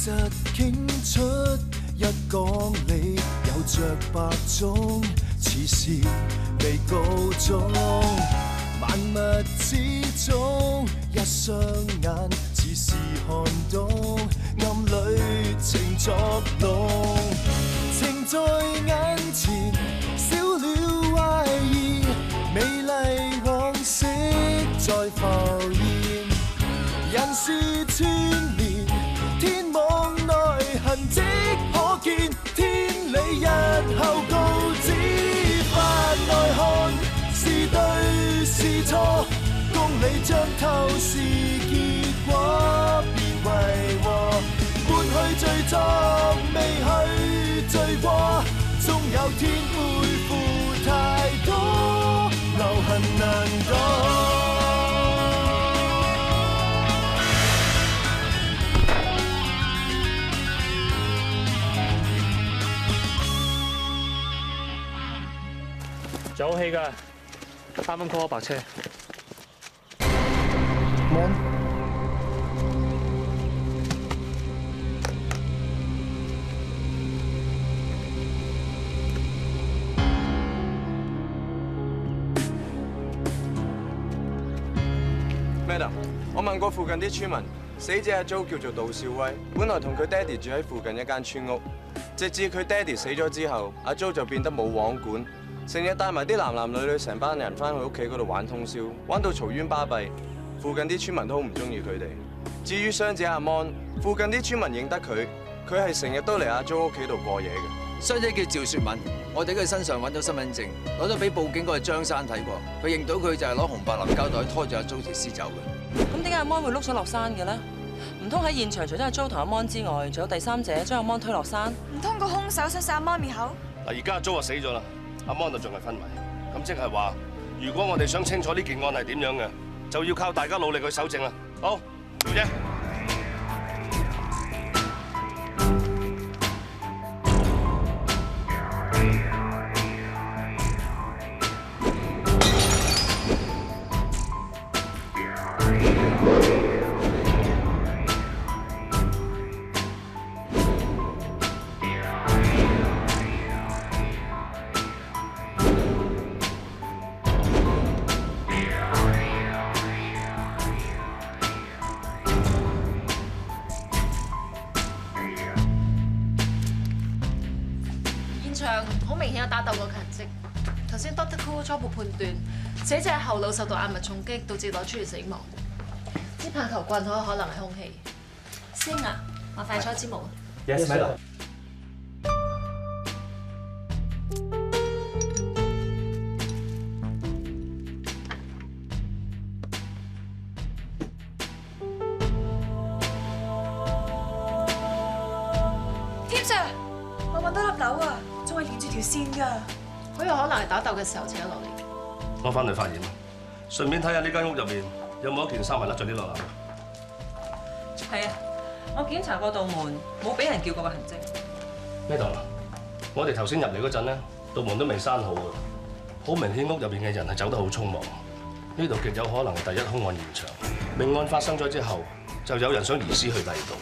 實傾出一講理，有着白種，似是未告終。萬物之中，一雙眼似是看懂，暗裏情作弄。情在眼前，少了懷疑，美麗往昔再浮現。人事串連，天網內痕跡可見，天理日後告知。法外看，是對是錯，公理將透視結果，別為禍。抹去罪狀，未去罪過，終有天背負太多，留痕難躲。有戲㗎，啱啱 call 白車。Madam， 我問過附近啲村民，死者阿 Jo 叫做杜少威，本來同佢爹哋住喺附近一間村屋，直至佢爹哋死咗之後，阿 Jo 就變得冇網管。成日帶埋啲男男女女成班人翻去屋企嗰度玩通宵，玩到嘈冤巴閉，附近啲村民都好唔中意佢哋。至於傷者阿 Mon， 附近啲村民認得佢，佢係成日都嚟阿 Jo 屋企度過夜嘅。傷者叫趙雪敏，我哋喺佢身上揾到身份證，攞咗俾報警嗰個張生睇過，佢認到佢就係攞紅白藍膠袋拖住阿 Jo 條屍走嘅。咁點解阿 Mon 會碌咗落山嘅咧？唔通喺現場除咗阿 Jo 同阿 Mon 之外，仲有第三者將阿 Mon 推落山？唔通個兇手想殺阿 Mon 滅口？嗱，而家阿 Jo 就死咗啦，阿 Mon 就仲係昏迷。咁即係話，如果我哋想清楚呢件案係點樣嘅，就要靠大家努力去搜證啦。好，小姐。好明顯有打鬥過嘅痕跡。頭先 Dr. Cool 初步判斷，死者後腦受到硬物重擊，導致腦出血死亡。支棒球棍好可能係兇器。師兄啊，麻煩搓支毛。Yes, madam。添 Sir， 我揾到粒紐啊，仲係連住條線㗎。好有可能係打鬥嘅時候扯落嚟。攞翻去化驗，順便睇下呢間屋入面有冇一件衫係甩咗啲落嚟。係啊，我檢查過道門，冇俾人叫過嘅痕跡。咩度？我哋頭先入嚟嗰陣咧，道門都未閂好㗎，好明顯屋入面嘅人係走得好匆忙。呢度極有可能係第一兇案現場。命案發生咗之後，就有人想移屍去第二度。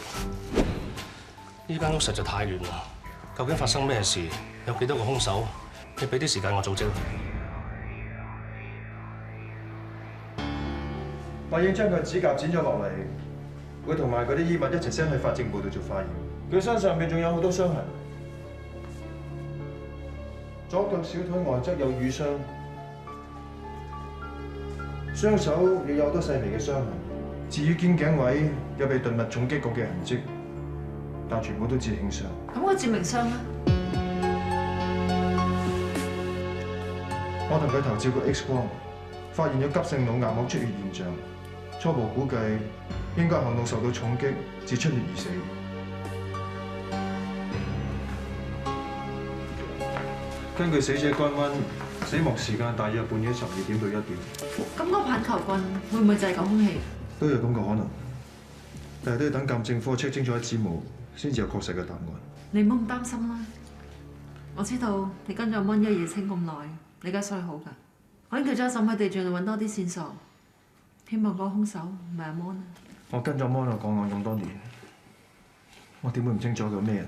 呢間屋實在太亂啦，究竟發生咩事？有幾多個兇手？你俾啲時間我組織。我已經將佢指甲剪咗落嚟，會同埋嗰啲衣物一齊 send 去法證部度做化驗。佢身上面仲有好多傷痕，左腳小腿外側有瘀傷，雙手亦有好多細微嘅傷痕。至於肩頸位有被鈍物重擊過嘅痕跡，但全部都致輕傷。咁個致命傷咧？我同佢頭照過 X 光，發現咗急性腦硬膜出血現象，初步估計應該後腦受到重擊致出血而死。根據死者肝溫，死亡時間大約半夜12點到1點。咁個棒球棍會唔會就係個兇器？都有咁嘅可能，但係都要等鑑證科 check 清楚一指模，先至有確實嘅答案。你唔好咁擔心啦，我知道你跟咗阿 Mon 一夜清咁耐，你梗係衰好㗎。我已經叫咗審去地進度揾多啲線索，希望個兇手唔係阿 Mon 啊。我跟咗 Mon 個案咁多年，我點會唔清楚佢咩人？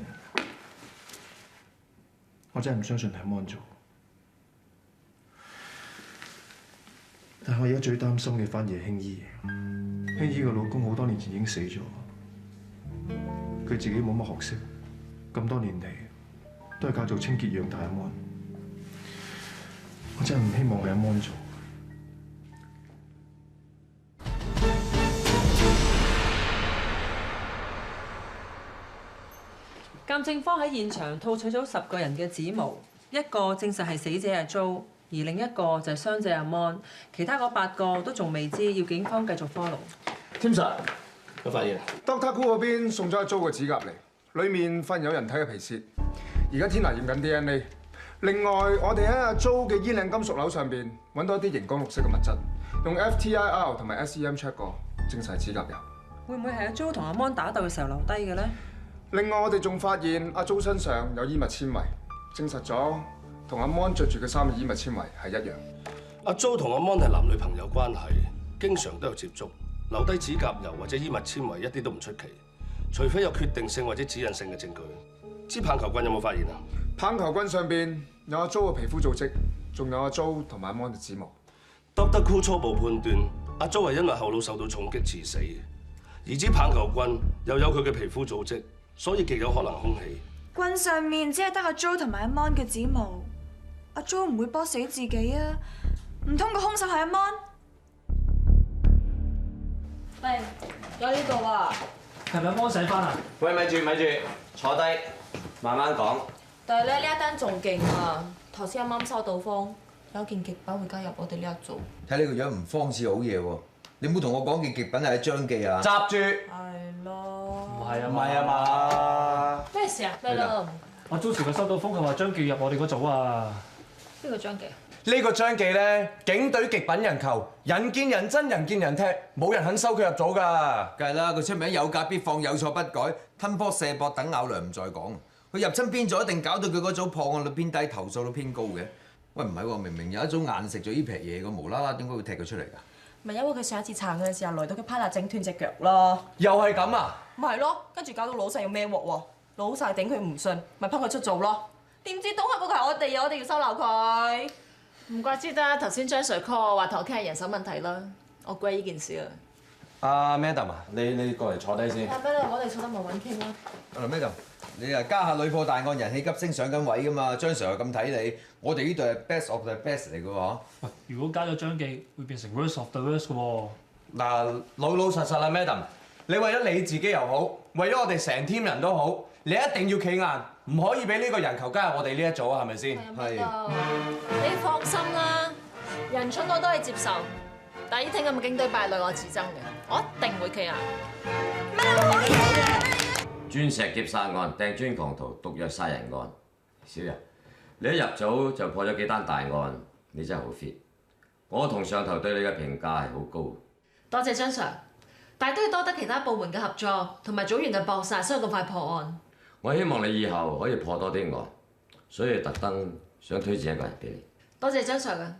我真係唔相信係安做。但係我而家最擔心嘅反而係興姨。興姨嘅老公好多年前已經死咗，佢自己冇乜學識，咁多年嚟都係靠做清潔養大阿安。我真係唔希望係阿安做。鑑證科喺現場套取咗10個人嘅指模，一個證實係死者阿 Jo， 而另一個就係傷者阿 Mon， 其他嗰8個都仲未知，要警方繼續 follow。Tim Sir， 有發現 Dr. Koo 嗰邊送咗阿 Jo 個指甲嚟，裡面發現有人體嘅皮屑。而家天拿驗緊 DNA。另外，我哋喺阿 Jo 嘅衣領金屬紐上邊揾到一啲熒光綠色嘅物質，用 FTIR 同埋 SEM check 過，證實係指甲油。會唔會係阿 Jo 同阿 Mon 打鬥嘅時候留低嘅咧？另外，我哋仲發現阿 Jo 身上有衣物纖維，證實咗同阿 Mon 着住嘅衫嘅衣物纖維係一樣。阿 Jo 同阿 Mon 係男女朋友關係，經常都有接觸，留低指甲油或者衣物纖維一啲都唔出奇，除非有決定性或者指引性嘅證據。支棒球棍有冇發現啊？棒球棍上邊有阿 Jo 嘅皮膚組織，仲有阿 Jo 同埋阿 Mon 嘅指模。Dr. Koo 初步判斷，阿 Jo 係因為後腦受到重擊致死嘅，而支棒球棍又有佢嘅皮膚組織，所以極有可能兇器。棍上面只係得阿 Jo 同埋阿 Mon 嘅指模，阿 Jo 唔會搏死自己啊！唔通個兇手係阿 Mon？ 喂，有呢度啊！係咪幫洗翻啊？喂，咪住，坐低，慢慢講。但係咧呢一單仲勁啊！頭先啱啱收到風，有件極品會加入我哋呢一組。睇你個樣唔慌似好嘢喎！你唔好同我講件極品係張記啊！閘住！係咯。唔係啊嘛？咩事啊？咩咯？阿 Jo 佢收到風，佢話張記入我哋嗰組啊！邊個張記？呢個張記咧，警隊極品人球，人見人憎，人見人踢，冇人肯收佢入組㗎。梗係啦，佢出名有價必放，有錯不改，吞波射博等咬糧唔再講。佢入親邊組一定搞到佢嗰組破案率偏低，投訴率偏高嘅。喂，唔係喎，明明有一組硬食咗呢劈嘢嘅，無啦啦點解會踢佢出嚟㗎？咪因為佢上一次撐嘅時候來到佢 partner 整斷隻腳咯。又係咁啊？咪係咯，跟住搞到老細要孭鑊喎，老細頂佢唔順，咪批佢出做咯。點知東海嗰個係我哋，我哋要收留佢。唔怪之得頭先張 Sir call 我話同我傾下人手問題啦，我歸呢件事啦。阿 Madam 啊，你過嚟坐低先。阿 Madam，我哋坐得慢慢傾啦。阿 Madam，你啊家下女破大案，人氣急升，上緊位㗎嘛？張 Sir 又咁睇你，我哋呢度係 best of the best 嚟㗎喎。喂，如果加咗張記，會變成 worst of the worst 嘅喎。嗱，老實啦，Madam，你為咗你自己又好，為咗我哋成 team 人都好，你一定要企硬，唔可以俾呢個人球加入我哋呢一組啊，係咪先？係。你放心啦，人蠢我都係接受，但係呢聽咁嘅警隊敗類我自憎嘅，我一定會企硬。咩好嘢啊！鑽石劫殺案、掟磚狂徒、毒藥殺人案，小柔，你一入組就破咗幾單大案，你真係好 fit。我同上頭對你嘅評價係好高。多謝張 Sir， 但係都要多得其他部門嘅合作，同埋組員嘅搏殺，先有咁快破案。我希望你以後可以破多啲案，所以特登想推薦一個人俾你。多謝張 Sir 啊！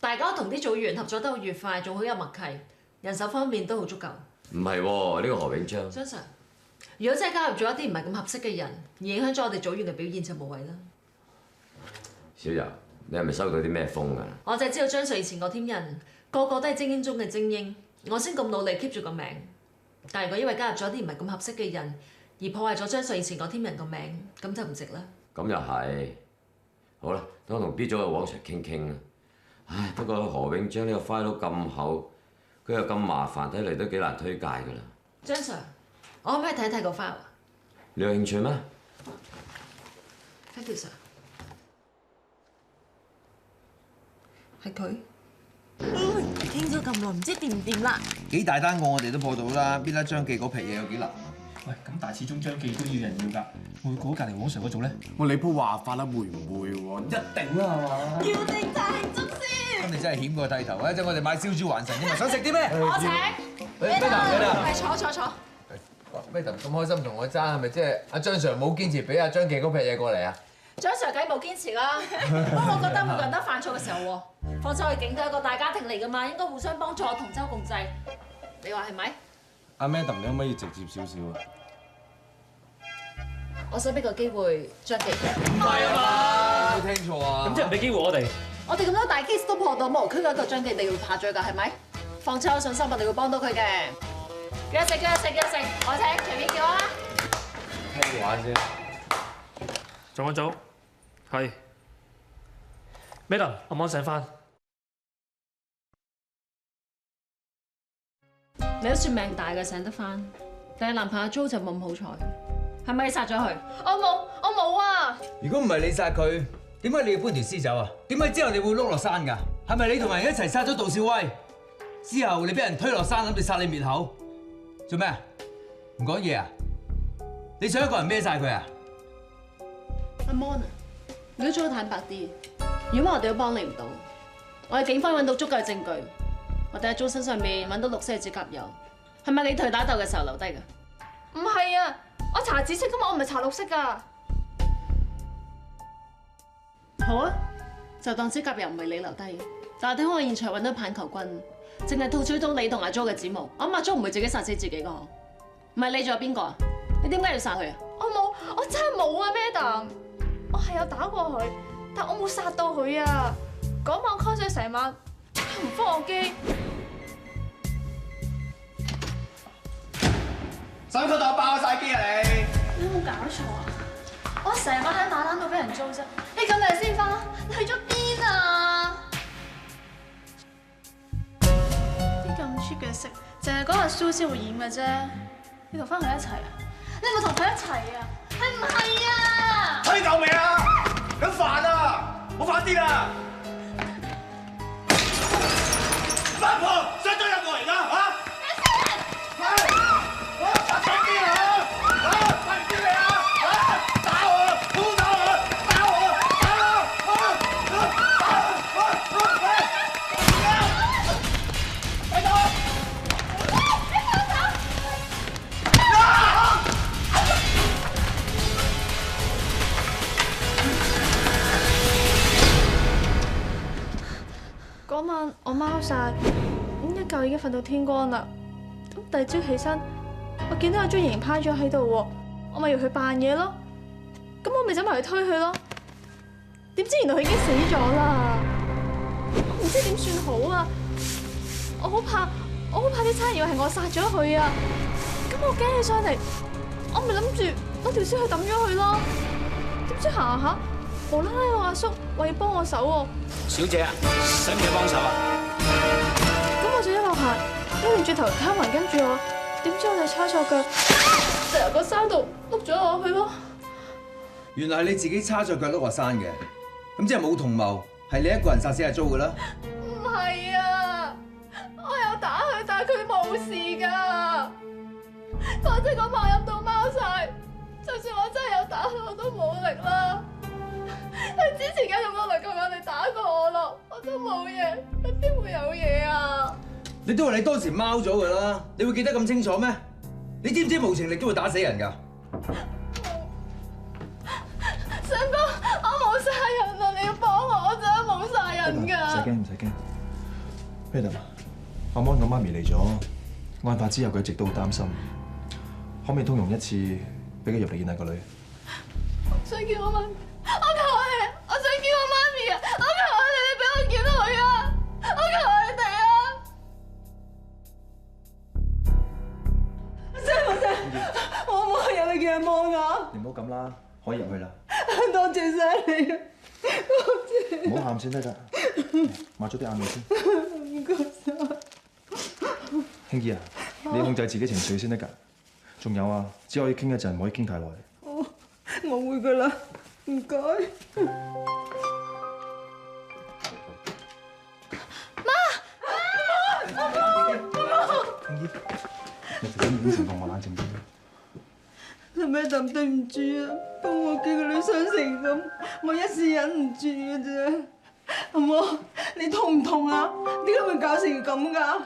大家同啲組員合作得好愉快，仲好有默契，人手方面都好足夠。唔係喎，呢個何永章。張 Sir， 如果真係加入咗一啲唔係咁合適嘅人，而影響咗我哋組員嘅表現，就無謂啦。小柔，你係咪收到啲咩風啊？我就係知道張 Sir 以前個 team 人個個都係精英中嘅精英，我先咁努力 keep 住個名。但係如果因為加入咗啲唔係咁合適嘅人，而破壞咗張 Sir 以前個 team 人個名，咁就唔值啦。咁又係。好啦，等我同 B 組嘅黃 Sir傾傾啦。唉，不過何永章呢個 file 咁厚，佢又咁麻煩，睇嚟都幾難推介㗎啦。張 Sir， 我可唔可以睇睇個 file 啊？你有興趣咩？ Thank you Sir。係佢。傾咗咁耐，唔知掂唔掂啦？幾大單案我哋都破到啦，邊得張記嗰劈嘢有幾難啊？喂，咁但係始終張記都要人要㗎，會過隔離黃 Sir 嗰組咧？我你鋪話法啦，會唔會喎？一定啦，係嘛？要定就係足先。咁你真係險過剃頭啊！一陣我哋買燒豬還神啫嘛，想食啲咩？我請。Madam，係坐。Madam 咁開心同我爭，係咪即係阿張 Sir 冇堅持俾阿張記嗰劈嘢過嚟啊？張 Sir 梗係冇堅持啦，不過我覺得每個人都犯錯嘅時候喎，況且我哋警隊係一個大家庭嚟㗎嘛，應該互相幫助，同舟共濟。你話係咪？阿 Madam，你可唔可以直接少少啊？我想俾個機會張記。唔係啊嘛？冇聽錯啊！咁即係唔俾機會我哋。我哋咁多大 case 都破到無區嗰個張記，你要怕罪㗎係咪？況且我信心我哋會幫到佢嘅。叫佢食，我請，隨便叫我啦。聽玩啫。總監組，係。Madam，阿芒醒翻。你都算命大嘅醒得翻，但係男朋友 Jo 就冇咁好彩，係咪你殺咗佢？我冇啊！如果唔係你殺佢，點解你要搬條屍走啊？點解之後你會碌落山㗎？係咪你同人一齊殺咗杜少威？之後你俾人推落山，諗住殺你滅口，做咩啊？唔講嘢啊？你想一個人孭晒佢啊？阿 Mon 啊，如果做得坦白啲，如果我哋都幫你唔到，我哋警方揾到足夠嘅證據，我哋喺 Jo 身上面揾到綠色嘅指甲油，係咪你同佢打鬥嘅時候留低㗎？唔係啊，我查紫色㗎嘛，我唔係查綠色㗎。好啊，就當指甲油唔係你留低，但係喺我現場揾到棒球棍，淨係套取到你同阿 Jo 嘅指模，我諗阿 Jo 唔會自己殺死自己㗎，唔係你仲有邊個啊？你點解要殺佢啊？我真係冇啊 ，Madam， 我係有打過佢，但我冇殺到佢啊。嗰晚 call 咗成晚，唔復我機。想佢當爆晒機啊你！你有冇搞錯啊？我成晚喺馬欄度俾人租啫，你咁嚟先翻，你去咗邊啊？啲咁 cheap 嘅色，淨係嗰個蘇先會染嘅啫。你同翻佢一齊啊？你係咪同佢一齊啊？係唔係啊？睇夠未啊？咁煩啊！好快啲啦！八婆想追入過嚟㗎嚇！嗰晚我貓晒，咁一覺已經瞓到天光啦。咁第二朝起身，我見到阿 Jo 仍然趴咗喺度喎，我咪要佢扮嘢咯。咁我咪走埋去推佢咯。點知原來佢已經死咗啦！我唔知點算好啊！我好怕啲差人以為係我殺咗佢啊！咁我驚起上嚟，我咪諗住攞條屍去抌咗佢咯。點知行下，無啦啦有阿叔話要幫我手喎。小姐啊，使唔使幫手啊？咁我就一路行，一擰轉頭睇埋跟住我，點知我哋叉錯腳，就由個山度碌咗落去咯。原來係你自己叉咗腳碌落山嘅，咁即係冇同謀，係你一個人殺死阿 Jo 㗎啦。唔係啊，我有打佢，但係佢冇事㗎。反正嗰晚飲到貓晒，就算我真係有打佢，我都冇力啦。佢之前梗咁多力咁樣嚟打過我咯，我都冇嘢，佢邊會有嘢啊？你都話你當時貓咗㗎啦，你會記得咁清楚咩？你知唔知無情力都會打死人㗎？相哥，我冇殺人啊！你要幫我，我真係冇殺人㗎。唔使驚。Madam， 阿 Mon 個媽咪嚟咗，案發之後佢一直都好擔心，可唔可以通融一次，俾佢入嚟見下個女？想見我媽咪，我求你，我想見我媽咪啊！我求你，你俾我見到佢啊！我求你哋啊！我冇入去見阿 Mon 啊！你唔好咁啦，可以入去啦。多謝晒你啊！多謝。唔好喊先得㗎，抹咗啲眼淚先。唔該晒。興姨啊，你控制自己情緒先得㗎。仲有啊，只可以傾一陣，唔可以傾太耐。我會㗎啦，唔該。興姨，你頭先應承過我冷靜啲。阿 Madam 對唔住啊，幫我見個女傷成咁，我一時忍唔住嘅啫。阿 Mon，你痛唔痛啊？點解會搞成咁㗎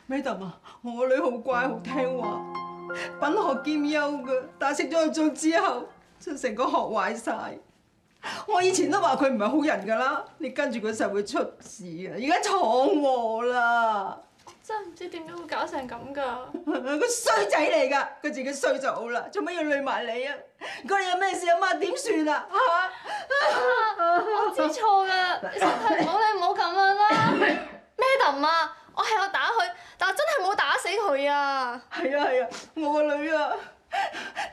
？Madam 啊，我個女好乖好聽話，品學兼優㗎，但係識咗佢做之後，就成個學壞晒。我以前都話佢唔係好人㗎啦，你跟住佢實會出事啊！而家闖禍啦！真係唔知點解會搞成咁㗎。個衰仔嚟㗎，佢自己衰就好啦，做乜要累埋你啊？如果你有咩事，阿媽點算啊？我知錯㗎，你身體唔好，你唔好咁樣啦。Madam 啊，我係有打佢，但係真係冇打死佢啊。係啊，我個女啊，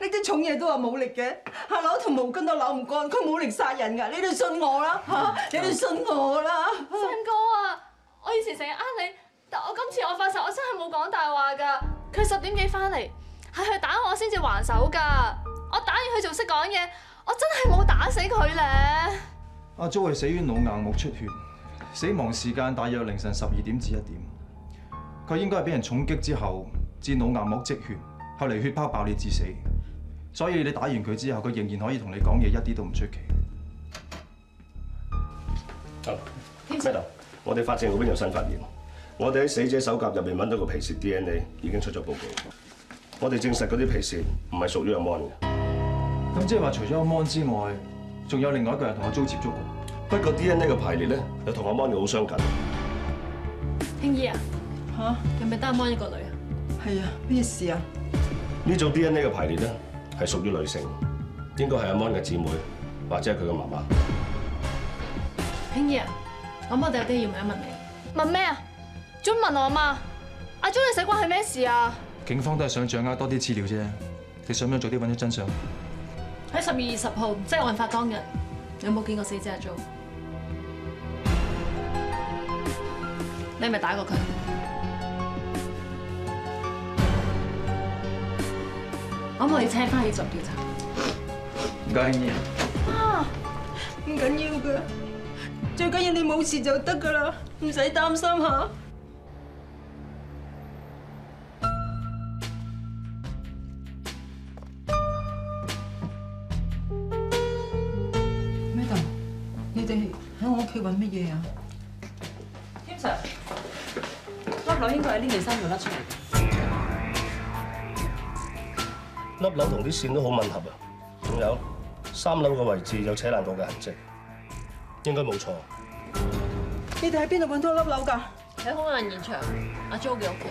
呢啲重嘢都話冇力嘅，下扭條毛巾都扭唔乾，佢冇力殺人㗎，你哋信我啦嚇，你哋信我啦。信哥啊，我以前成日呃你，但我今次我發誓，我真係冇講大話㗎。佢10點幾翻嚟，係佢打我先至還手㗎。我打完佢仲識講嘢，我真係冇打死佢咧。阿 Jo 係死於腦硬膜出血，死亡時間大約凌晨12點至1點。佢應該係俾人重擊之後致腦硬膜積血，後嚟血泡爆裂致死。所以你打完佢之後，佢仍然可以同你講嘢，一啲都唔出奇。Madam，我哋法證嗰邊有新發現，我哋喺死者手甲入面揾到個皮屑 DNA， 已經出咗報告。我哋證實嗰啲皮屑唔係屬於阿 Mon 嘅。咁即係話，除咗阿 Mon 之外，仲有另外一個人同阿 Jo 接觸過。不過 DNA 嘅排列咧，又同阿 Mon 嘅好相近。興姨啊，嚇，係咪得阿 Mon 一個女啊？係啊，咩事啊？呢組 DNA 嘅排列咧係屬於女性，應該係阿 Mon 嘅姊妹或者係佢嘅媽媽。興姨啊，我哋有啲要問一問你。問咩啊？仲問我媽？阿 Jo 你死關係咩事啊？警方都係想掌握多啲資料啫。你想唔想早啲揾出真相？喺12月10號，即係案發當日，有冇見過死者阿 Jo？你係咪打過佢？可唔可以請翻去做調查？唔該，興姨。啊，唔緊要㗎，最緊要你冇事就得㗎啦，唔使擔心嚇。Madam，你哋喺我屋企揾乜嘢啊？添 Sir，粒紐應該喺呢件衫度甩出嚟。粒紐同啲線都好吻合啊！仲有3樓嘅位置有扯爛過嘅痕跡，應該冇錯。你哋喺邊度揾到粒紐㗎？喺兇案現場，阿 Jo 嘅屋企。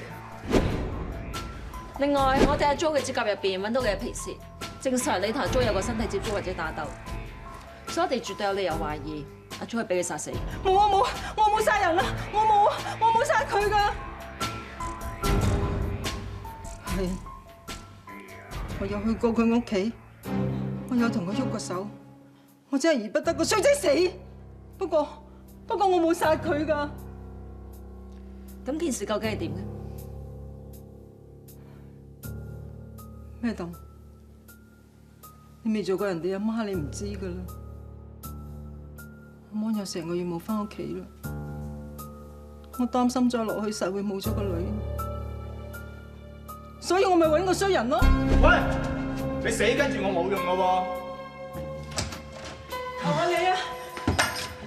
另外，我哋阿 Jo 嘅指甲入邊揾到嘅皮屑，證實你同阿 Jo 有個身體接觸或者打鬥，所以我哋絕對有理由懷疑阿 Jo 係俾佢殺死。冇啊冇，我冇殺人啊！我冇殺佢㗎。係，我有去過佢屋企，我有同佢喐過手，我真係而不得個衰仔死。不過我冇殺佢㗎。咁件事究竟係點嘅？Madam，你未做過人哋阿媽，你唔知㗎啦。阿 Mon 有成個月冇返屋企啦，我擔心再落去實會冇咗個女，所以我咪揾個衰人咯。喂，你死跟住我冇用㗎喎。求下你啊，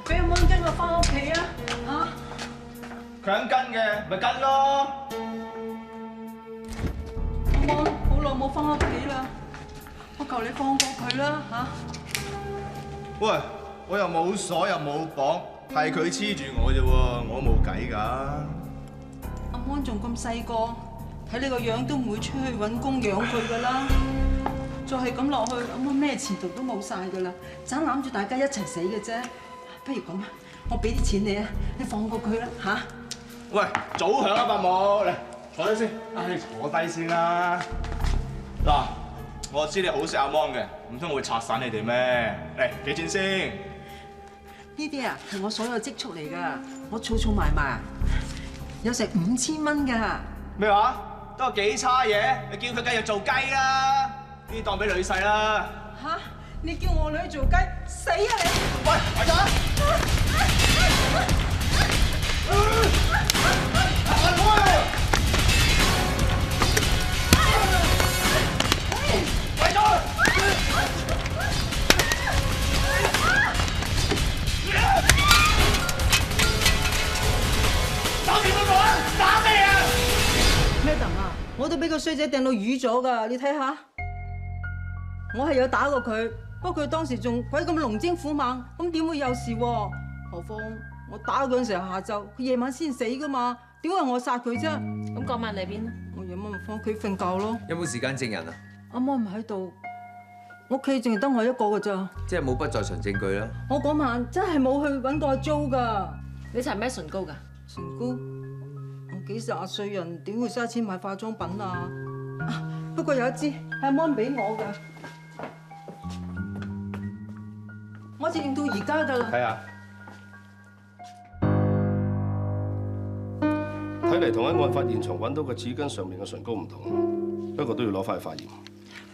俾阿 Mon 跟我返屋企啊！嚇！佢肯跟嘅，咪跟咯。阿 Mon 好耐冇返屋企啦，我求你放過佢啦嚇！喂，我又冇鎖又冇綁，係佢黐住我啫喎，我冇計㗎。阿 Mon 仲咁細個，睇你個樣都唔會出去揾工養佢㗎啦。再係咁落去，阿 Mon 咩前途都冇晒㗎啦，盞攬住大家一齊死嘅啫。不如咁啊，我俾啲錢你啊，你放過佢啦嚇！喂，早響啊，伯母，嚟坐低先。你坐低先啦。嗱，我知你好識阿 Mon 嘅，唔通我會拆散你哋咩？嚟，幾錢先？呢啲啊係我所有積蓄嚟㗎，我儲埋埋有成5000蚊㗎。咩話？都有幾差嘢？你叫佢繼續做雞啦，呢啲當俾女婿啦。嚇！你叫我女做雞，死啊你！喂，快走！Madam 啊，我都俾個衰仔掟到瘀咗㗎，你睇下。我係有打過佢，不過佢當時仲鬼咁龍精虎猛，咁點會有事喎？何況我打嗰陣時候下晝，佢夜晚先死㗎嘛，點解我殺佢啫？咁嗰晚你喺邊啊？我夜晚咪翻屋企瞓覺咯。有冇時間證人啊？阿媽唔喺度，屋企淨係得我一個㗎咋。即係冇不在場證據啦。我嗰晚真係冇去揾過阿 Jo 㗎。你搽咩唇膏㗎？唇膏？我幾廿歲人點會嘥錢買化妝品啊？不過有一支係阿 Mon 俾我㗎，我一直用到而家㗎啦。睇下，睇嚟同喺案發現場揾到個紙巾上面嘅唇膏唔同，不過都要攞翻去化驗。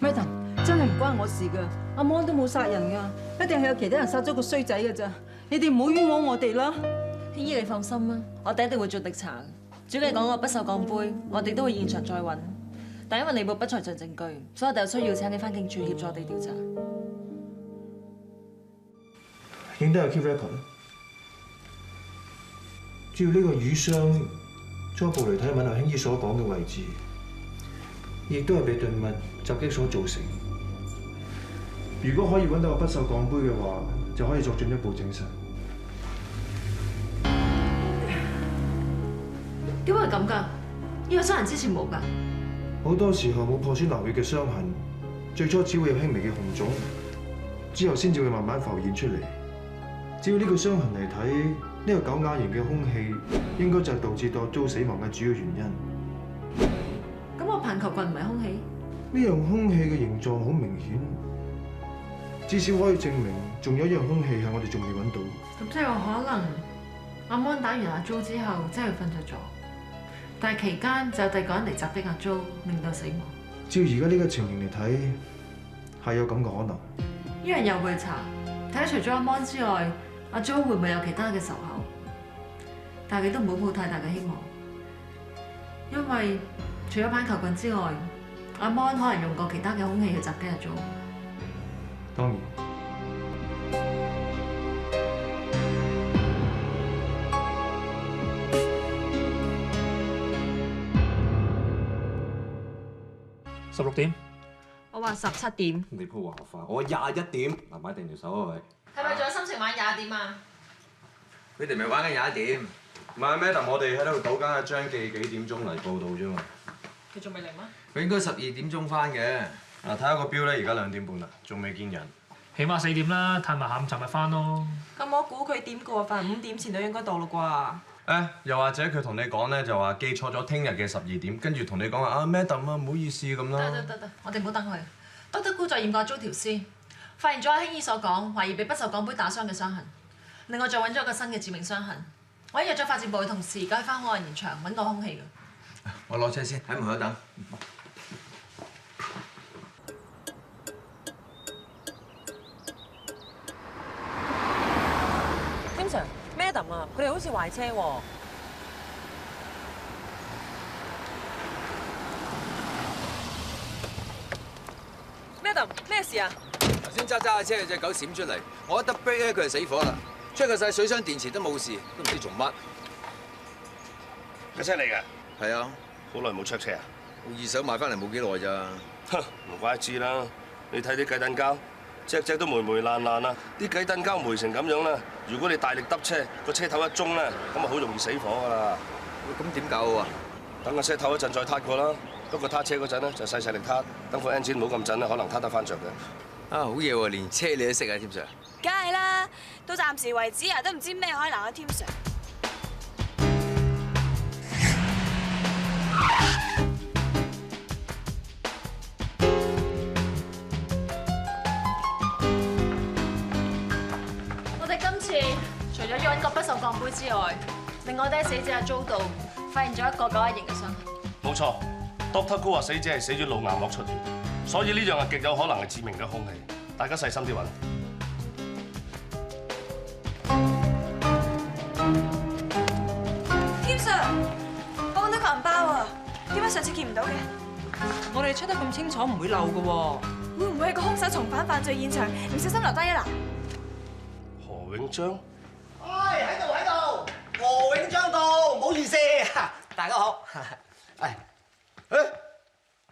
Madam， 真係唔關我事㗎，阿 Mon 都冇殺人㗎，一定係有其他人殺咗個衰仔㗎咋。你哋唔好冤枉我哋啦。軒姨，你放心啦，我哋一定會做調查。主你講個不鏽鋼杯，我哋都會現場再揾。但因為你冇不在場證據，所以我哋有需要請你翻警署協助我哋調查。影低個 keep record 啦。只要呢個瘀傷初步嚟睇，吻合興姨所講嘅位置，亦都係被鈍物襲擊所造成。如果可以揾到個不鏽鋼杯嘅話，就可以作進一步證實。點會係咁㗎？呢個傷痕之前冇㗎。好多時候冇破損流血嘅傷痕，最初只會有輕微嘅紅腫，之後先至會慢慢浮現出嚟。只要呢個傷痕嚟睇，呢個狗牙形嘅兇器應該就係導致到Jo死亡嘅主要原因。咁個棒球棍唔係兇器？呢樣兇器嘅形狀好明顯，至少可以證明仲有一樣兇器係我哋仲未揾到。咁即係話可能阿 Mon 打完阿 Jo 之後真係瞓着咗，但係期間就有第二個人嚟襲擊阿 Jo，令到死亡。照而家呢個情形嚟睇，係有咁嘅可能。呢樣又會查，睇下除咗阿 Mon 之外，阿 Jo 會唔會有其他嘅仇口？但係你都唔好抱太大嘅希望，因為除咗棒球棍之外，阿 Mon 可能用過其他嘅兇器去襲擊阿 Jo。當然。16點。我話17點。你鋪話快，我21點，嗱買定條手啊喂。係咪仲有心情玩21點啊？佢哋咪玩緊21點。唔係 Madam， 我哋喺度賭緊阿張記幾點鐘嚟報到啫嘛。佢仲未嚟咩？佢應該12點鐘翻嘅。嗱，睇下個錶咧，而家2點半啦，仲未見人。起碼4點啦，褪埋下午尋日翻咯。咁我估佢點過飯5點前都應該到啦啩？又或者佢同你講咧，就話記錯咗聽日嘅12點，跟住同你講話啊 Madam 啊，唔好意思咁啦。得，我哋唔好等佢。Dr. Koo 再驗過 Jo 條屍，發現咗阿興姨所講懷疑被不鏽鋼杯打傷嘅傷痕，另外再揾咗一個新嘅致命傷痕。我約咗發展部嘅同事，而家翻兇案現場揾個兇器㗎。我攞車先，喺門口等。Tim Sir，Madam 啊，佢哋好似壞車喎。Madam， 咩事啊？頭先揸下車有隻狗閃出嚟，我一得 brake 咧，佢就死火啦。check 晒水箱電池都冇事，都唔知做乜。架車嚟㗎？係啊。好耐冇出車啊？我二手買翻嚟冇幾耐咋。哼，唔怪得知啦。你睇啲雞蛋膠，隻隻都霉霉爛爛啦。啲雞蛋膠霉成咁樣啦，如果你大力揼車，個車頭一中咧，咁啊好容易死火㗎啦。咁點搞啊？等個車頭一陣再撻過啦。不過撻車嗰陣咧就細細力撻，等副 engine 唔好咁震咧，可能撻得翻着嘅。啊，好嘢喎，連車你都識啊，Tim Sir。梗係啦，到暫時為止啊，都唔知咩可以難到 Tim Sir。我哋今次除咗要揾個不鏽鋼杯之外，另外都喺死者阿 Jo 度發現咗一個狗牙形嘅傷痕。冇錯 ，Dr. Koo 話死者係死於腦硬膜出血，所以呢樣係極有可能係致命嘅兇器。大家細心啲揾。Tim Sir，我揾到個銀包啊！點解上次見唔到嘅？我哋出得咁清楚，唔會漏嘅喎。會唔會係個兇手重返犯罪現場，唔小心留低啊？何永章？喺度，何永章到，唔好意思，大家好。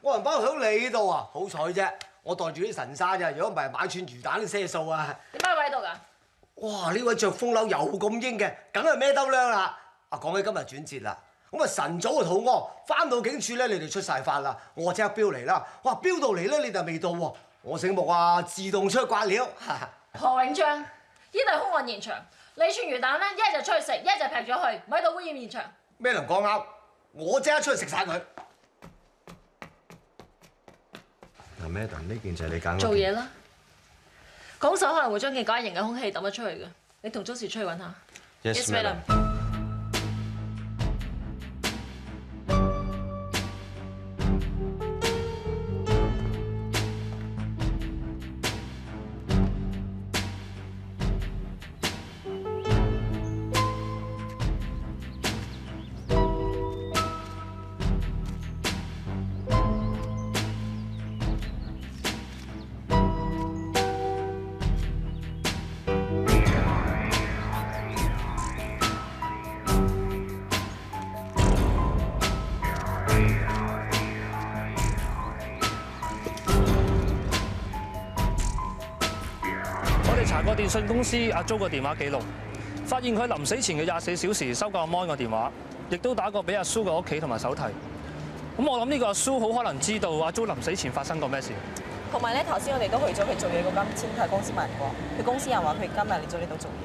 我銀包喺你度啊，好彩啫，我袋住啲神沙咋，如果唔係買串魚蛋都賒數啊。點解會喺度㗎？哇！呢位着風褸又咁英嘅，梗係孭兜孏啦。啊，講起今日轉折啦，咁啊晨早就肚餓，翻到警署咧，你哋出晒發啦，我即刻飆嚟啦。哇，飆到嚟咧，你就未到喎。我醒目啊，自動出去刮料。何永章，呢度係兇案現場，你串魚蛋咧，一係就出去食，一係就劈咗佢，唔喺度污染現場。咩人講啱？我即刻出去食晒佢。嗱，Madam，呢件就係你揀。做嘢啦。兇手可能會將件假型嘅空氣抌咗出去嘅，你同 Josie 出去揾下。Yes, madam。查過電信公司阿 Jo 個電話記錄，發現佢臨死前嘅24小時收過阿 Mon 個電話，亦都打過俾阿蘇嘅屋企同埋手提。咁我諗呢個阿蘇好可能知道阿 Jo 臨死前發生過咩事。同埋咧，頭先我哋都去咗佢做嘢嗰間簽契公司問過，佢公司人話佢今日嚟咗呢度做嘢。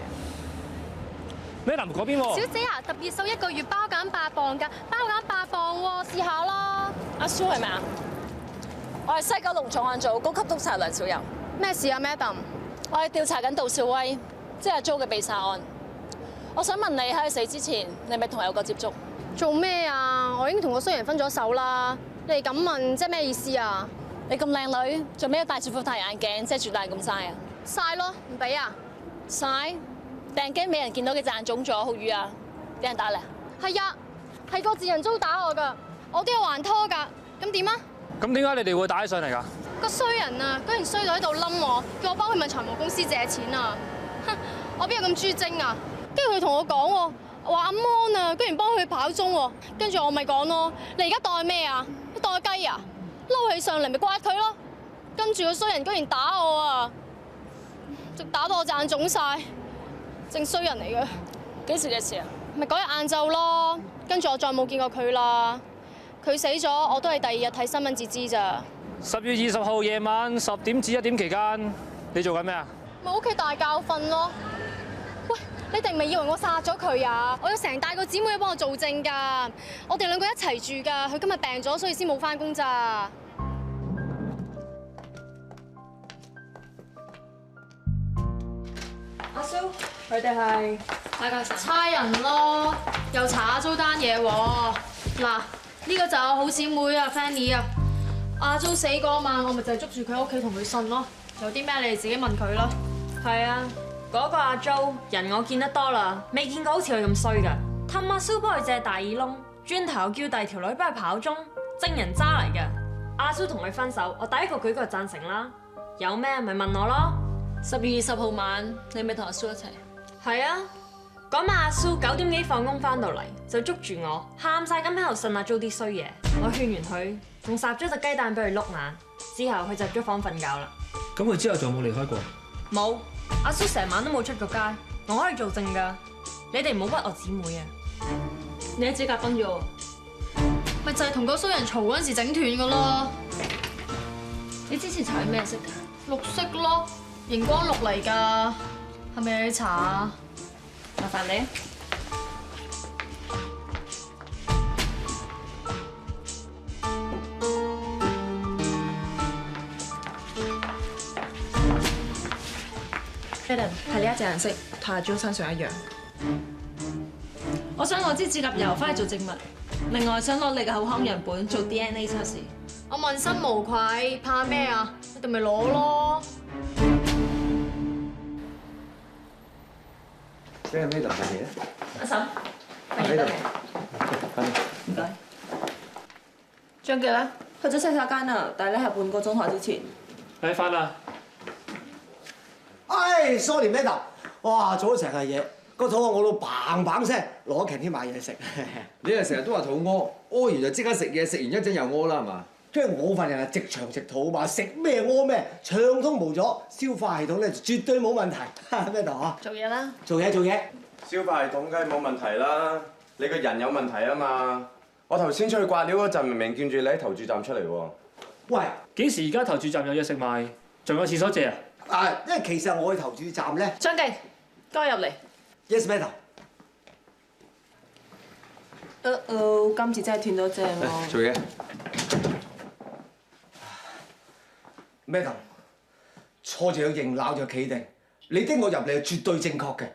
咩南嗰邊喎？小姐啊，特別數1個月包減8磅㗎，包減8磅喎，試下啦。阿蘇係咪啊？我係西九龍重案組高級督察梁小柔。咩事啊 ，Madam？我係調查緊杜少威，即係阿 Jo 嘅被殺案。我想問你喺佢死之前，你係咪同佢有過接觸？做咩啊？我已經同個衰人分咗手啦。你哋咁問，即係咩意思啊？你咁靚女，做咩戴住副太陽眼鏡遮住大咁曬啊？曬咯，唔俾啊？曬？定驚俾人見到嘅隻眼腫咗，好瘀啊？俾人打你啊？係啊，係個賤人遭打我㗎，我都有還拖㗎。咁點啊？咁點解你哋會打起上嚟㗎？個衰人啊，居然衰到喺度冧我，叫我幫佢問財務公司借錢啊！哼，我邊有咁豬精啊？跟住佢同我講喎，話阿 Mon 啊，居然幫佢跑鐘喎。跟住我咪講咯，你而家當係咩啊？你當係雞啊？嬲起上嚟咪刮佢咯。跟住個衰人居然打我啊，直打到我隻眼腫晒，正衰人嚟嘅。幾時嘅事啊？咪嗰日晏晝咯。跟住我再冇見過佢啦。佢死咗，我都係第2日睇新聞至知咋。10月20號夜晚10點至1點期間，你做緊咩啊？咪屋企大覺瞓咯。喂，你哋咪以為我殺咗佢啊？我有成大個姊妹幫我做證㗎。我哋2個一齊住㗎。佢今日病咗，所以先冇返工咋。阿蘇，佢哋係差人咯，又查阿 Jo 單嘢喎。嗱，呢個就係我好姊妹啊 Fanny 啊。阿 Jo 死嗰晚，我咪就係捉住佢屋企同佢呻咯。有啲咩你哋自己問佢啦。係啊，嗰個阿 Jo 人我見得多啦，未見過好似佢咁衰㗎。氹阿蘇幫佢借大耳窿，轉頭又叫第2條女幫佢跑鐘，正人渣嚟㗎。阿蘇同佢分手，我第一個舉腳贊成啦。有咩咪問我咯。10月20號晚，你咪同阿蘇一齊？係啊，嗰晚阿蘇9點幾放工翻到嚟，就捉住我，喊晒咁喺度呻阿 Jo 啲衰嘢。我勸完佢，仲烚咗隻雞蛋俾佢碌眼，之後佢就入咗房瞓覺啦。咁佢之後仲有冇離開過？冇，阿蘇成晚都冇出過街，我可以做證㗎。你哋唔好屈我姊妹啊！你嘅指甲崩咗喎，咪就係同個衰人嘈嗰陣時整斷㗎咯。你之前搽係咩色㗎？綠色咯，熒光綠嚟㗎，係咪你搽啊？麻煩你。Madam， 係呢一隻顏色，同阿 Jo 身上一樣。我想攞支指甲油翻去做證物，另外想攞你嘅口腔樣本做 DNA 測試。我問心無愧，怕咩啊？你哋咪攞咯。咩咩就係嘢？阿嬸，快啲嚟。唔該。張記咧，去咗洗手間啊，但係咧係半個鐘頭之前。你翻啦。唉 ，sorry madam，哇，做咗成日嘢，個肚餓餓到砰砰聲，攞擎天買嘢食。你又成日都話肚餓，屙完就即刻食嘢，食完一陣又屙啦係嘛？即係我份人係直腸直肚嘛，食咩屙咩，暢通無阻，消化系統咧絕對冇問題。madam 啊，做嘢啦。做嘢做嘢。消化系統梗係冇問題啦，你個人有問題啊嘛！我頭先出去刮料嗰陣，明明見住你喺投注站出嚟喎。喂，幾時而家投注站有嘢食賣，仲有廁所借啊？因為其實我去投注站咧。張記，跟我入嚟。 Yes, madam。今次真係斷咗正喎。做嘢。madam，錯就要認，鬧就企定。你叮我入嚟係絕對正確嘅。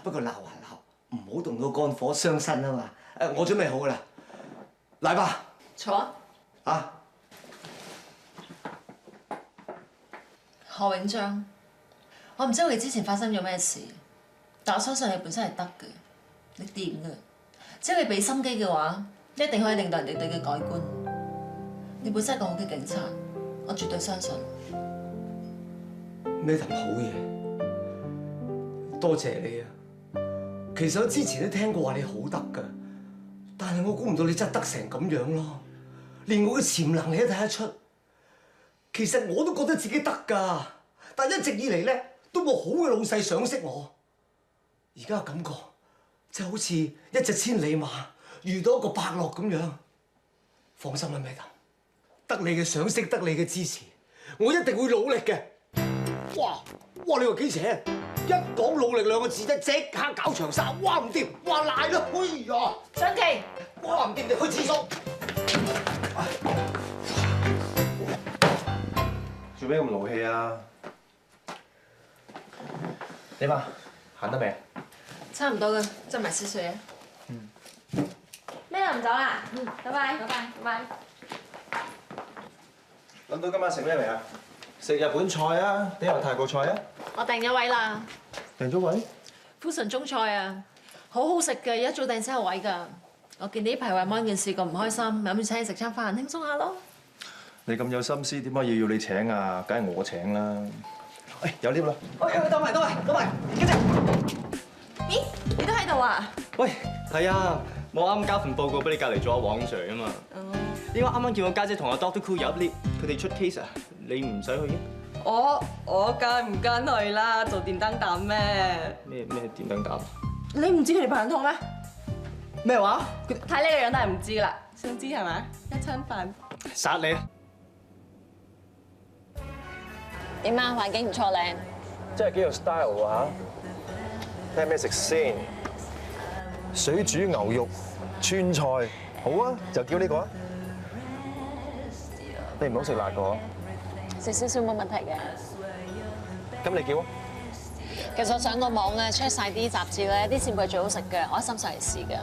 不過鬧還鬧，唔好動到肝火傷身啊嘛。我準備好㗎啦，嚟吧。坐。何永章，我唔知道你之前發生咗咩事，但我相信你本身係得嘅，你掂嘅。只要你俾心機嘅話，一定可以令到人哋對你改觀。你本身係個好嘅警察，我絕對相信。madam 好嘢，多謝你啊！其實我之前都聽過話你好得㗎，但係我估唔到你真係得成咁樣咯，連我嘅潛能你都睇得出。其實我都覺得自己得㗎，但一直以嚟咧都冇好嘅老細賞識我。而家嘅感覺就好似一隻千里馬遇到一個伯樂咁樣。放心啦，madam，得你嘅賞識，得你嘅支持，我一定會努力嘅。哇！你話幾邪？一講努力兩個字啫，即刻搞長沙，哇唔掂，哇賴啦，哎呀！張記，哇唔掂，你去廁所。做咩咁勞氣啊？點啊？行得未？差唔多啦，執埋少少嘢。咩唔走啦？拜拜。諗到今晚食咩未啊？食日本菜啊，定係泰國菜啊？我訂咗位啦。訂咗位？富神中菜啊，好好食嘅，而家早訂先有位㗎。我見你呢排為某件事咁唔開心，諗住請你食餐飯輕鬆下咯。你咁有心思，點解要你請啊？梗係我請啦。有 lift 啦。到埋，家姐。咦？你都喺度啊？喂，係啊，我啱交份報告俾你隔離做阿黃 Sir 啊嘛。點解啱啱見我家姐同阿 Doctor Cool 入 lift，佢哋出 case 啊？你唔使去嘅？我梗唔跟去啦，做電燈膽咩？咩電燈膽？你唔知佢哋拍緊拖咩？咩話？睇呢個樣都係唔知啦，想知係咪？一餐飯。殺你啊！點啊？環境唔錯靚。真係幾有 style 喎嚇！聽咩食先？水煮牛肉川菜，好啊，就叫呢個啊！你唔好食辣個。食少少冇問題嘅。咁你叫啊？其實我上個網咧 check 曬啲雜誌咧，啲扇貝係最好食嘅，我一心上嚟試嘅。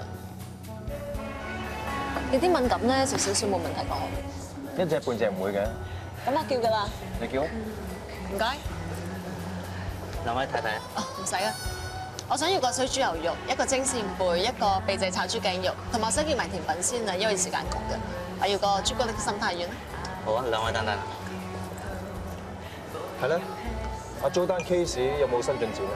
有啲敏感咧，食少少冇問題講。一隻半隻唔會嘅。咁我叫㗎啦。你叫啊？唔該。兩位太太。唔使啊。我想要個水煮牛肉，一個蒸扇貝，一個秘製炒豬頸肉，同埋我想叫埋甜品先啊，因為時間焗嘅。我要個朱古力心太軟。好啊，兩位等等。係咧，阿 Jo 單 case 有冇新進展啊？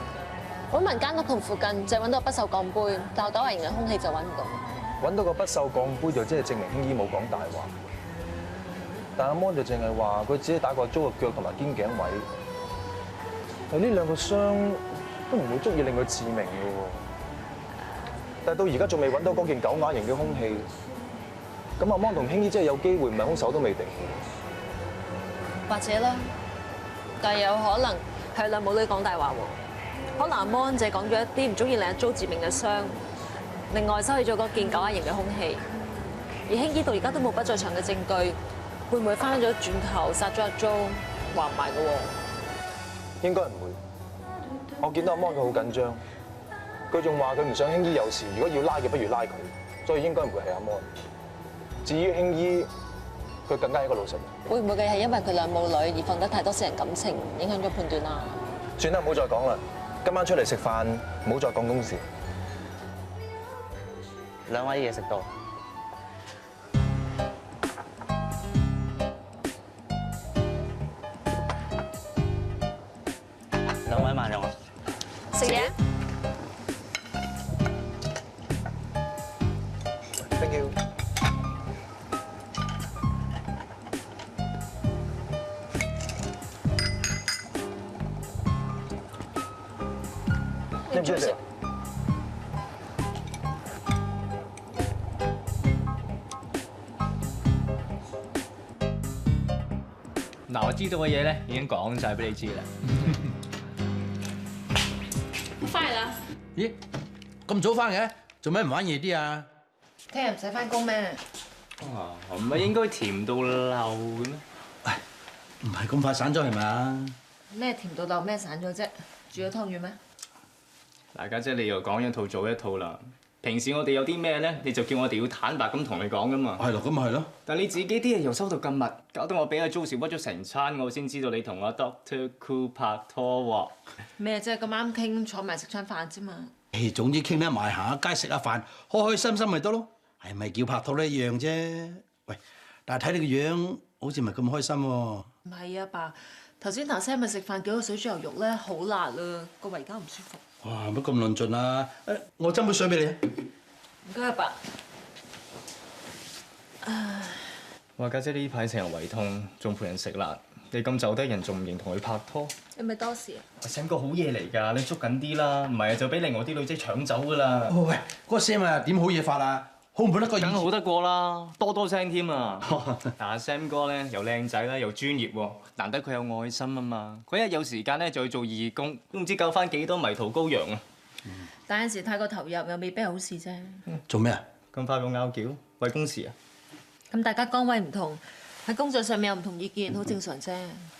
揾民間屋同附近就揾到不鏽鋼杯，但係9型嘅空氣就揾唔到。揾到個不鏽鋼杯就即係證明輕姨冇講大話，但阿 Mon 就淨係話佢只係打過 Jo 個腳同埋肩頸位，但呢兩個傷都唔會足以令佢致命嘅喎。但係到而家仲未揾到嗰件9型嘅空氣，咁阿 Mon 同輕姨真係有機會唔係兇手都未定。或者啦，但係有可能係兩母女講大話喎。可能阿 Mon 就係講咗一啲唔中意令阿 Jo 致命嘅傷，另外收起咗嗰件9型嘅空氣。而輕姨到而家都冇不在場嘅證據，會唔會翻咗轉頭殺咗阿 Jo？話唔埋嘅喎。應該唔會。我見到阿 Mon 佢好緊張，佢仲話佢唔想輕姨有事，如果要拉嘅不如拉佢，所以應該唔會係阿 Mon。至於輕姨，佢更加係一個老實人。會唔會嘅係因為佢兩母女而放得太多私人感情，影響咗判斷啊？算啦，唔好再講啦。今晚出嚟食飯，唔好再講公事。兩位嘢食到。兩位慢用啊！食嘢。Thank you。你唔中意食？嗱，我知道嘅嘢咧已經講晒俾你知啦。翻嚟啦！咦，咁早翻嘅，做咩唔玩夜啲啊？聽日唔使翻工咩？哇，唔係應該甜到漏嘅咩？唔係咁快散咗係咪？咩甜到漏咩散咗啫？煮咗湯圓咩？嗱，家姐你又講一套做一套啦。平時我哋有啲咩咧，你就叫我哋要坦白咁同你講噶嘛。係咯，咁咪係咯。但你自己啲嘢又收到咁密，搞到我俾阿 Josie 屈咗成餐，我先知道你同阿 Dr. Cool 拍拖喎。咩啫？咁啱傾坐埋食餐飯啫嘛。誒，總之傾得埋，行下街食下飯，開開心心咪得咯。係咪叫拍拖都一樣啫？喂，但係睇你個樣，好似唔係咁開心喎。唔係啊，爸。頭先同 Sam 咪食飯，叫個水煮牛肉咧，好辣啊，個胃而家唔舒服。哇！乜咁論盡啊？我斟杯水俾你。唔該，阿爸。唉，話家姐呢排成日胃痛，仲陪人食辣，你咁就得人，仲唔認同佢拍拖？你咪多事啊？Sam 哥好嘢嚟㗎，你捉緊啲啦，唔係就俾另外啲女仔搶走㗎啦。喂，嗰個 Sam 啊，點好嘢法啊？好唔好得過？梗好得過啦，多聲添啊！嗱，Sam 哥咧又靚仔啦，又專業喎，難得佢有愛心啊嘛。佢一有時間咧就去做義工，都唔知救翻幾多迷途羔羊啊！但有時太過投入又未必係好事啫。做咩啊？咁快咁拗撬，為公事啊？咁大家崗位唔同，喺工作上面有唔同意見，好正常啫。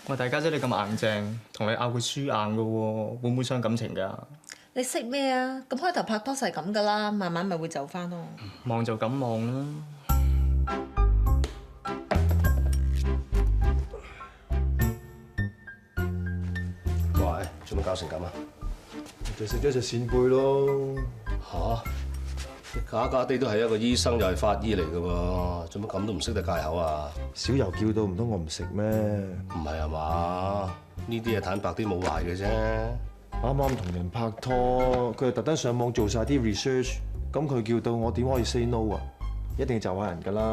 喂，大家姐你咁硬正，同你拗佢輸硬㗎喎，會唔會傷感情㗎？你識咩啊？咁開頭拍拖係咁噶啦，慢慢咪會走翻咯。望就咁望啦。喂，做乜搞成咁啊？就食咗隻扇貝咯。嚇！假假地都係一個醫生，又係法醫嚟嘅喎，做乜咁都唔識得戒口啊？小柔叫到，唔通我唔食咩？唔係啊嘛？呢啲嘢坦白啲冇壞嘅啫。啱啱同人拍拖，佢又特登上網做晒啲 research， 咁佢叫到我點可以 say no 啊？一定要就下人㗎啦。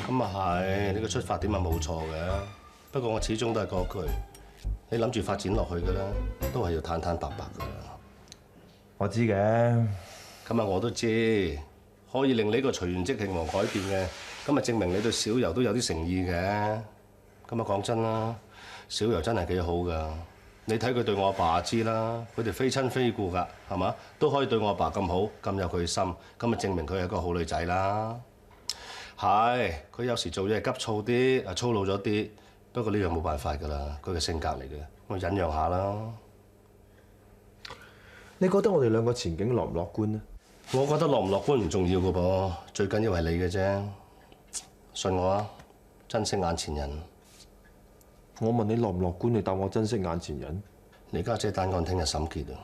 咁啊係，你個出發點啊冇錯嘅。不過我始終都係嗰句，你諗住發展落去嘅啦，都係要坦坦白白㗎。我知嘅。咁啊我都知，可以令你個隨緣即興和改變嘅，咁啊證明你對小柔都有啲誠意嘅。咁啊講真啦，小柔真係幾好㗎。你睇佢對我阿爸知啦，佢哋非親非故㗎，係嘛？都可以對我阿爸咁好，咁有佢心，咁咪證明佢係個好女仔啦。係，佢有時做嘢係急躁啲，啊粗魯咗啲，不過呢樣冇辦法㗎啦，佢嘅性格嚟嘅，我忍讓下啦。你覺得我哋兩個前景樂唔樂觀呢？我覺得樂唔樂觀唔重要㗎噃，最緊要係你嘅啫。信我啊，珍惜眼前人。我問你樂唔樂觀，你答我珍惜眼前人。你家姐單案聽日審結啊！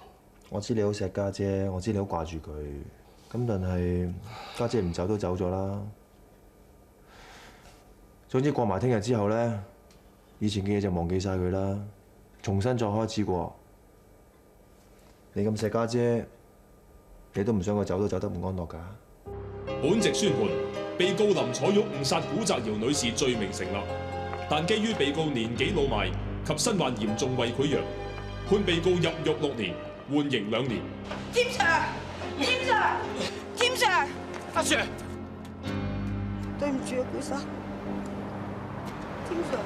我知你好錫家姐，我知你好掛住佢。咁但係家姐唔走都走咗啦。總之過埋聽日之後咧，以前嘅嘢就忘記晒佢啦，重新再開始過。你咁錫家姐，你都唔想佢走都走得唔安樂㗎。本席宣判，被告林楚玉誤殺古澤堯女士罪名成立。但基於被告年紀老邁及身患嚴重胃潰瘍，判被告入獄6年，緩刑2年。添 Sir， 添 Sir， 添 Sir， 阿 Sir， 對唔住啊，古生，添 Sir，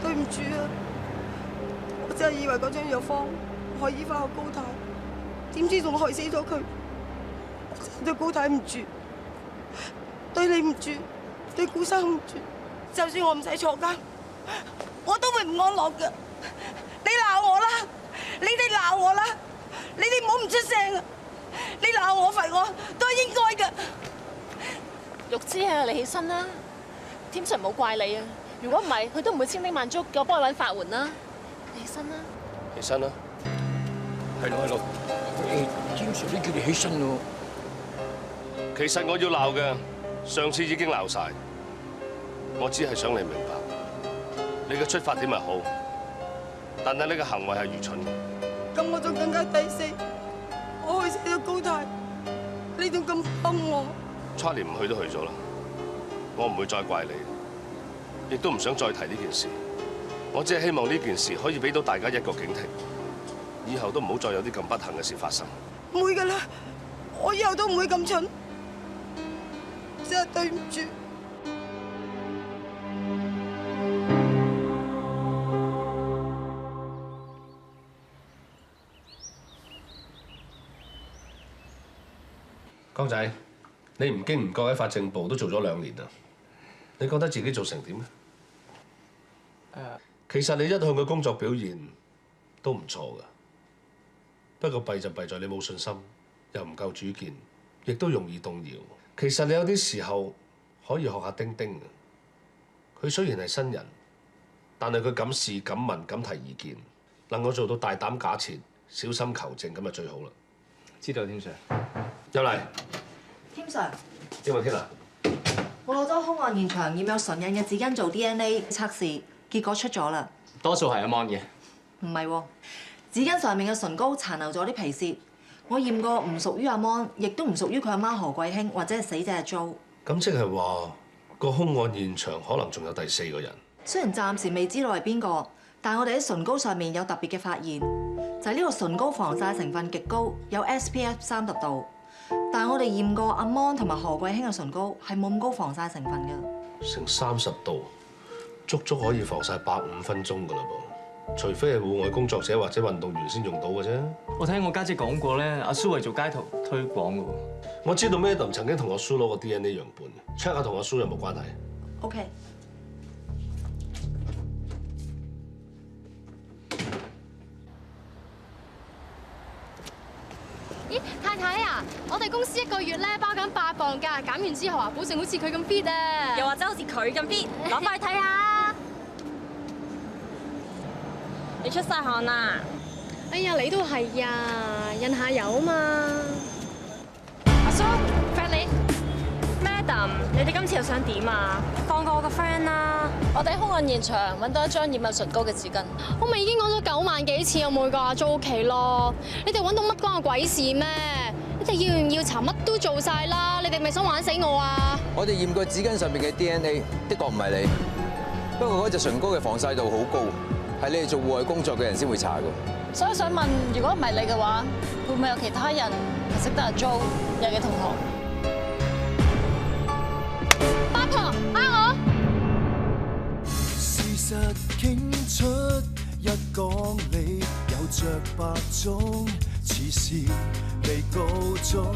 對唔住啊，我真係以為嗰張藥方可以醫翻個高太，點知仲害死咗佢。我真係對高太唔住，對你唔住，對古生唔住。就算我唔使坐監，我都會唔安樂㗎。你鬧我啦，你哋鬧我啦，你哋唔好唔出聲啊！你鬧我罰我都係應該㗎。玉芝啊，你起身啦，添 Sir 冇怪你啊。如果唔係，佢都唔會千叮萬囑叫我幫佢揾法援啦。你起身啦。起身啦。係咯。添 Sir 都叫你起身咯。其實我要鬧嘅，上次已經鬧晒。我只係想你明白，你嘅出發點係好，但係你嘅行為係愚蠢。咁我就更加抵死，我害死咗高太，你仲咁幫我。Charlie 唔去都去咗啦，我唔會再怪你，亦都唔想再提呢件事。我只係希望呢件事可以俾到大家一個警惕，以後都唔好再有啲咁不幸嘅事發生。唔會㗎啦，我以後都唔會咁蠢，真係對唔住。江仔，你唔經唔覺喺法政部都做咗2年啦，你覺得自己做成點咧？其實你一向嘅工作表現都唔錯㗎，不過弊就弊在你冇信心，又唔夠主見，亦都容易動搖。其實你有啲時候可以學下丁丁嘅，佢雖然係新人，但係佢敢試、敢問、敢提意見，能夠做到大膽假設、小心求證，咁就最好啦。知道，添 Sir。入嚟，添 Sir，點啊，天啊！我攞咗兇案現場驗有唇印嘅紙巾做 DNA 測試，結果出咗啦。多數係阿 Mon 嘅。唔係喎，紙巾上面嘅唇膏殘留咗啲皮屑，我驗過唔屬於阿 Mon，亦都唔屬於佢阿媽何桂興或者係死者阿 Jo。咁即係話個兇案現場可能仲有第4個人。雖然暫時未知道係邊個，但係我哋喺唇膏上面有特別嘅發現，就係呢個唇膏防曬成分極高，有 SPF 30度。但係我哋驗過阿 Mon 同埋何桂興嘅唇膏係冇咁高防曬成分㗎。成30度，足足可以防曬105分鐘㗎啦噃。除非係戶外工作者或者運動員先用到嘅啫。我聽我家姐講過咧，阿蘇係做街頭推廣嘅喎。我知道 Madam 曾經同阿蘇攞過 DNA 樣本 ，check 下同阿蘇有冇關係。OK。咦，太太啊，我哋公司1個月咧包緊8磅㗎，減完之後啊，保證好似佢咁 fit 啊！又或者好似佢咁 fit，攞翻去睇下。你出晒汗啦！哎呀，你都係呀，印下油啊嘛！阿蘇 ，Freddy， Madam， 你哋今次又想點啊？放過我個 friend 啦！我哋喺兇案現場揾到一張染有唇膏嘅紙巾。我咪已經講咗9萬幾次，我冇去過阿 Jo 屋企咯。你哋揾到乜關我鬼事咩？你哋要唔要查乜都做晒啦！你哋咪想玩死我啊！我哋驗過紙巾上面嘅 DNA， 的確唔係你。不過嗰隻唇膏嘅防曬度好高。係你哋做戶外工作嘅人先會搽㗎。所以想問，如果唔係你嘅話，會唔會有其他人係識得阿 Jo 有嘅同學？八婆呃我！事實傾出一講理，有着白種，似是未告終。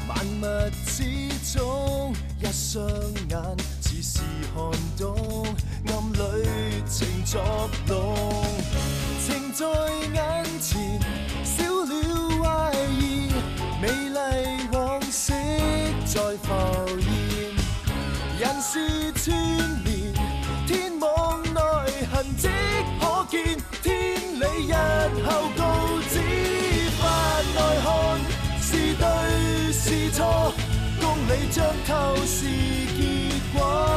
萬物之中，一雙眼似是看懂，暗裏情作弄，情在眼前，少了懷疑，美麗往昔再浮現，人事串連，天網內痕跡可見，天理日後告知，法內看。是對是錯，公理着透是結果。